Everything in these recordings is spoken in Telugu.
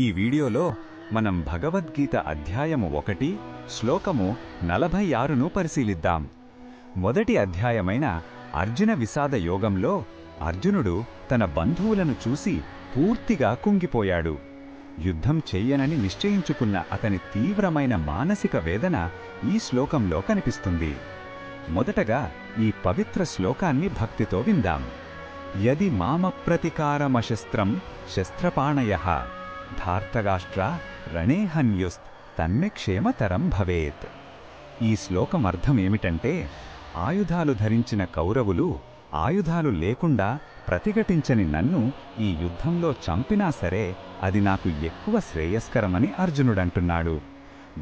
ఈ వీడియోలో మనం భగవద్గీత అధ్యాయము 1 శ్లోకము 46ను పరిశీలిద్దాం. మొదటి అధ్యాయమైన అర్జున విషాద యోగంలో అర్జునుడు తన బంధువులను చూసి పూర్తిగా కుంగిపోయాడు. యుద్ధం చెయ్యనని నిశ్చయించుకున్న అతని తీవ్రమైన మానసిక వేదన ఈ శ్లోకంలో కనిపిస్తుంది. మొదటగా ఈ పవిత్ర శ్లోకాన్ని భక్తితో విందాం. యది మామప్రతికారమశస్త్రం శస్త్రపాణయః ధార్తరాష్ట్ర రణేహన్యుస్త్ తన్మే క్షేమతరం భవేత్. ఈ శ్లోకం అర్థం ఏమిటంటే, ఆయుధాలు ధరించిన కౌరవులు ఆయుధాలు లేకుండా ప్రతిఘటించని నన్ను ఈ యుద్ధంలో చంపినా సరే అది నాకు ఎక్కువ శ్రేయస్కరమని అర్జునుడంటున్నాడు.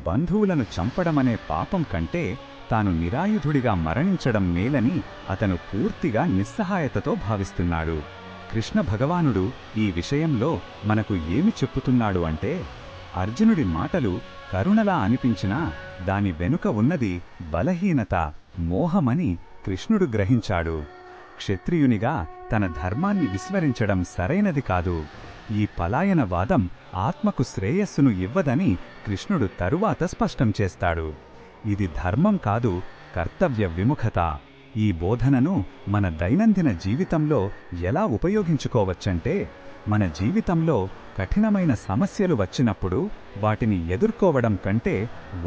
బంధువులను చంపడమనే పాపం కంటే తాను నిరాయుధుడిగా మరణించడం మేలని అతను పూర్తిగా నిస్సహాయతతో భావిస్తున్నాడు. కృష్ణ భగవానుడు ఈ విషయంలో మనకు ఏమి చెప్పుతున్నాడు అంటే, అర్జునుడి మాటలు కరుణలా అనిపించినా దాని వెనుక ఉన్నది బలహీనత, మోహమని కృష్ణుడు గ్రహించాడు. క్షత్రియునిగా తన ధర్మాన్ని విస్మరించడం సరైనది కాదు. ఈ పలాయనవాదం ఆత్మకు శ్రేయస్సును ఇవ్వదని కృష్ణుడు తరువాత స్పష్టం చేస్తాడు. ఇది ధర్మం కాదు, కర్తవ్య విముఖత. ఈ బోధనను మన దైనందిన జీవితంలో ఎలా ఉపయోగించుకోవచ్చంటే, మన జీవితంలో కఠినమైన సమస్యలు వచ్చినప్పుడు వాటిని ఎదుర్కోవడం కంటే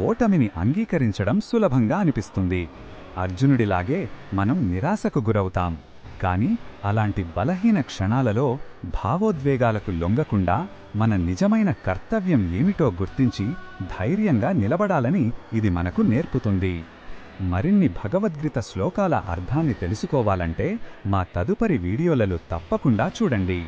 ఓటమిని అంగీకరించడం సులభంగా అనిపిస్తుంది. అర్జునుడిలాగే మనం నిరాశకు గురవుతాం. కానీ అలాంటి బలహీన క్షణాలలో భావోద్వేగాలకు లొంగకుండా మన నిజమైన కర్తవ్యం ఏమిటో గుర్తించి ధైర్యంగా నిలబడాలని ఇది మనకు నేర్పుతుంది. మరిన్ని భగవద్గీత శ్లోకాల అర్థాన్ని తెలుసుకోవాలంటే మా తదుపరి వీడియోలలో తప్పకుండా చూడండి.